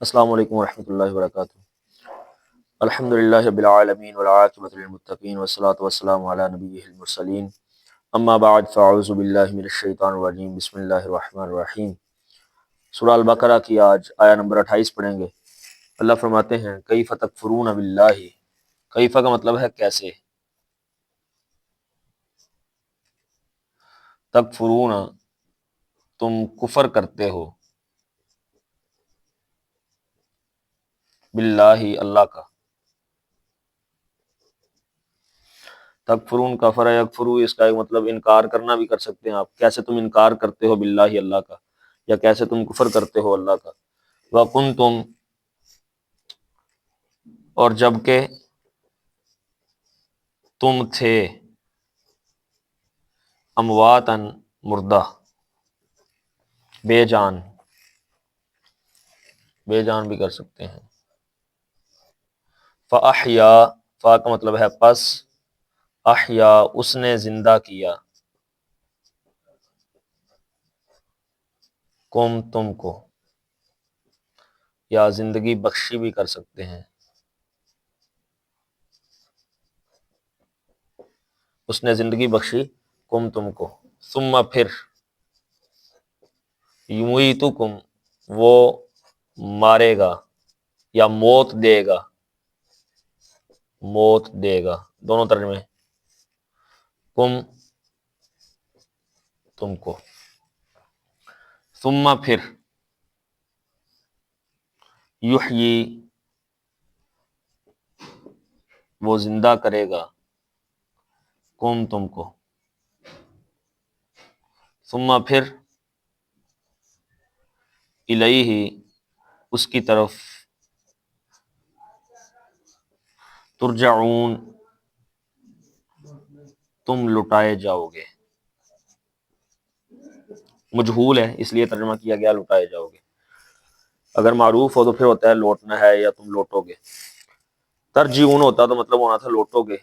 السلام علیکم ورحمۃ اللہ وبرکاتہ۔ الحمدللہ رب العالمین والعاقبۃ للمتقین والصلاۃ والسلام علی نبیہ المرسلین، اما بعد فاعوذ باللہ من الشیطان الرجیم، بسم اللہ الرحمن الرحیم۔ سورہ البقرہ کی آج آیہ نمبر 28 پڑھیں گے۔ اللہ فرماتے ہیں کیف تکفرون باللہ۔ کیف کا مطلب ہے کیسے، تکفرون تم کفر کرتے ہو، باللہ اللہ کا۔ تکفرون کفر یکفرو، اس کا ایک مطلب انکار کرنا بھی کر سکتے ہیں آپ، کیسے تم انکار کرتے ہو باللہ اللہ کا، یا کیسے تم کفر کرتے ہو اللہ کا۔ وَكُنْتُمْ، اور جب کہ تم تھے، امواتن مردہ، بے جان، بے جان بھی کر سکتے ہیں۔ فَأَحْيَا، فا کا مطلب ہے پس، احیا اس نے زندہ کیا، کم تم کو، یا زندگی بخشی بھی کر سکتے ہیں۔ اس نے زندگی بخشی کم تم کو، ثم پھر، یمیتکم وہ مارے گا یا موت دے گا، موت دے گا، دونوں ترجمے، کم تم کو، ثم پھر، یحیی وہ زندہ کرے گا، کم تم کو، ثم پھر، الیہ اس کی طرف، ترجعون تم لٹائے جاؤ گے۔ مجہول ہے اس لیے ترجمہ کیا گیا لٹائے جاؤ گے، اگر معروف ہو تو پھر ہوتا ہے لوٹنا ہے یا تم لوٹو گے۔ ترجعون ہوتا تو مطلب ہونا تھا لوٹو گے،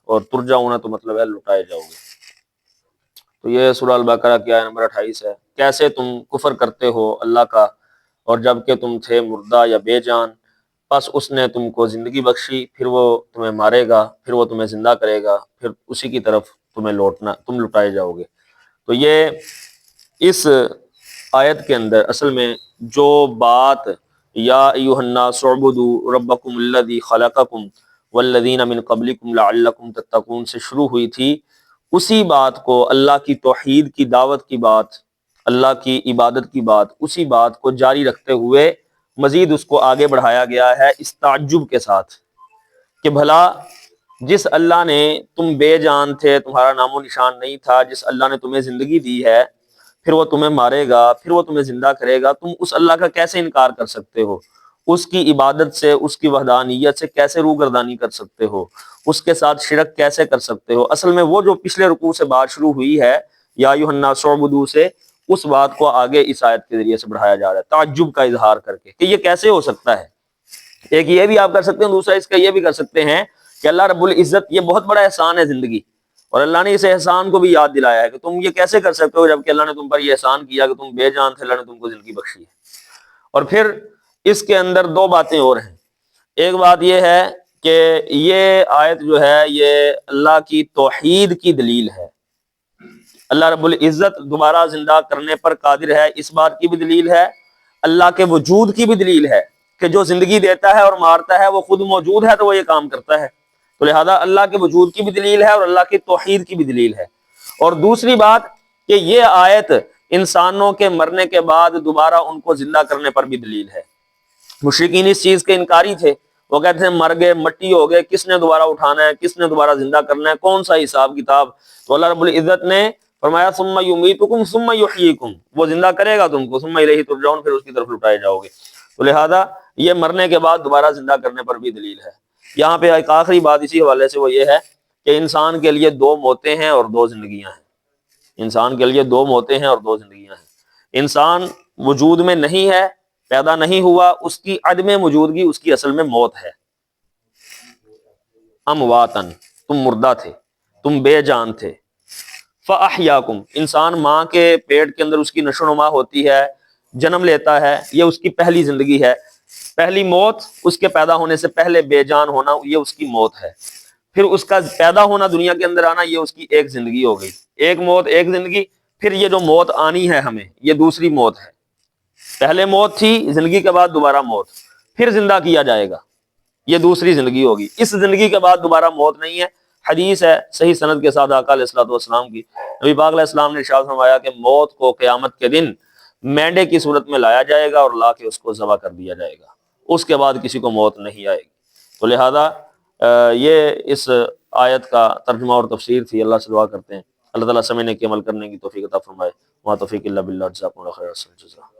اور ترجعون تو مطلب ہے لٹائے جاؤ گے۔ تو یہ سورہ البقرہ کی آیہ نمبر 28 ہے۔ کیسے تم کفر کرتے ہو اللہ کا، اور جب کہ تم تھے مردہ یا بے جان، پس اس نے تم کو زندگی بخشی، پھر وہ تمہیں مارے گا، پھر وہ تمہیں زندہ کرے گا، پھر اسی کی طرف تمہیں لوٹنا، تم لٹائے جاؤ گے۔ تو یہ اس آیت کے اندر اصل میں جو بات یا ایھا الناس اعبدوا ربکم الذی خلقکم والذین من قبلکم لعلکم تتقون سے شروع ہوئی تھی، اسی بات کو، اللہ کی توحید کی دعوت کی بات، اللہ کی عبادت کی بات، اسی بات کو جاری رکھتے ہوئے مزید اس کو آگے بڑھایا گیا ہے اس تعجب کے ساتھ کہ بھلا جس اللہ نے، تم بے جان تھے، تمہارا نام و نشان نہیں تھا، جس اللہ نے تمہیں زندگی دی ہے، پھر وہ تمہیں مارے گا، پھر وہ تمہیں زندہ کرے گا، تم اس اللہ کا کیسے انکار کر سکتے ہو؟ اس کی عبادت سے، اس کی وحدانیت سے کیسے روگردانی کر سکتے ہو؟ اس کے ساتھ شرک کیسے کر سکتے ہو؟ اصل میں وہ جو پچھلے رکوع سے بات شروع ہوئی ہے یا ایھا الناس اعبدوا سے، اس بات کو آگے اس آیت کے ذریعے سے بڑھایا جا رہا ہے، تعجب کا اظہار کر کے کہ یہ کیسے ہو سکتا ہے۔ ایک یہ بھی آپ کر سکتے ہیں، دوسرا اس کا یہ بھی کر سکتے ہیں کہ اللہ رب العزت، یہ بہت بڑا احسان ہے زندگی، اور اللہ نے اس احسان کو بھی یاد دلایا ہے کہ تم یہ کیسے کر سکتے ہو جبکہ اللہ نے تم پر یہ احسان کیا کہ تم بے جان تھے، اللہ نے تم کو زندگی بخشی ہے۔ اور پھر اس کے اندر دو باتیں اور ہیں۔ ایک بات یہ ہے کہ یہ آیت جو ہے یہ اللہ کی توحید کی دلیل ہے، اللہ رب العزت دوبارہ زندہ کرنے پر قادر ہے، اس بات کی بھی دلیل ہے، اللہ کے وجود کی بھی دلیل ہے کہ جو زندگی دیتا ہے اور مارتا ہے وہ خود موجود ہے تو وہ یہ کام کرتا ہے، تو لہذا اللہ کے وجود کی بھی دلیل ہے اور اللہ کی توحید کی بھی دلیل ہے۔ اور دوسری بات کہ یہ آیت انسانوں کے مرنے کے بعد دوبارہ ان کو زندہ کرنے پر بھی دلیل ہے۔ مشرکین اس چیز کے انکاری تھے، وہ کہتے ہیں مر گئے، مٹی ہو گئے، کس نے دوبارہ اٹھانا ہے، کس نے دوبارہ زندہ کرنا ہے، کون سا حساب کتاب؟ تو اللہ رب العزت نے فرمایا ثم یمیتکم ثم یحییکم، وہ زندہ کرے گا تم کو، ثم الیہ ترجعون، پھر اس کی طرف لٹائے جاؤ گے۔ تو لہذا یہ مرنے کے بعد دوبارہ زندہ کرنے پر بھی دلیل ہے۔ یہاں پہ ایک آخری بات اسی حوالے سے وہ یہ ہے کہ انسان کے لیے دو موتیں ہیں اور دو زندگیاں ہیں، انسان کے لیے دو موتیں ہیں اور دو زندگیاں ہیں۔ انسان وجود میں نہیں ہے، پیدا نہیں ہوا، اس کی عدم موجودگی اس کی اصل میں موت ہے۔ امواتن، تم مردہ تھے، تم بے جان تھے۔ فاحیاکم، انسان ماں کے پیٹ کے اندر اس کی نشو و نما ہوتی ہے، جنم لیتا ہے، یہ اس کی پہلی زندگی ہے۔ پہلی موت اس کے پیدا ہونے سے پہلے بے جان ہونا، یہ اس کی موت ہے. پھر اس کا پیدا ہونا، دنیا کے اندر آنا، یہ اس کی ایک زندگی ہو گئی. ایک موت ایک زندگی. پھر یہ جو موت آنی ہے ہمیں، یہ دوسری موت ہے. پہلے موت تھی، زندگی کے بعد دوبارہ موت، پھر زندہ کیا جائے گا، یہ دوسری زندگی ہوگی. اس زندگی کے بعد دوبارہ موت نہیں ہے. حدیث ہے صحیح سند کے ساتھ آقا علیہ الصلوۃ والسلام کی، نبی پاک علیہ السلام نے ارشاد فرمایا کہ موت کو قیامت کے دن مینڈے کی صورت میں لایا جائے گا اور لا کے اس کو ذبح کر دیا جائے گا. اس کے بعد کسی کو موت نہیں آئے گی. تو لہذا یہ اس آیت کا ترجمہ اور تفسیر تھی. اللہ سے دعا کرتے ہیں اللہ تعالیٰ سمجھنے کے عمل کرنے کی توفیق عطا فرمائے. وما توفیق الا باللہ. جزاکم اللہ خیر.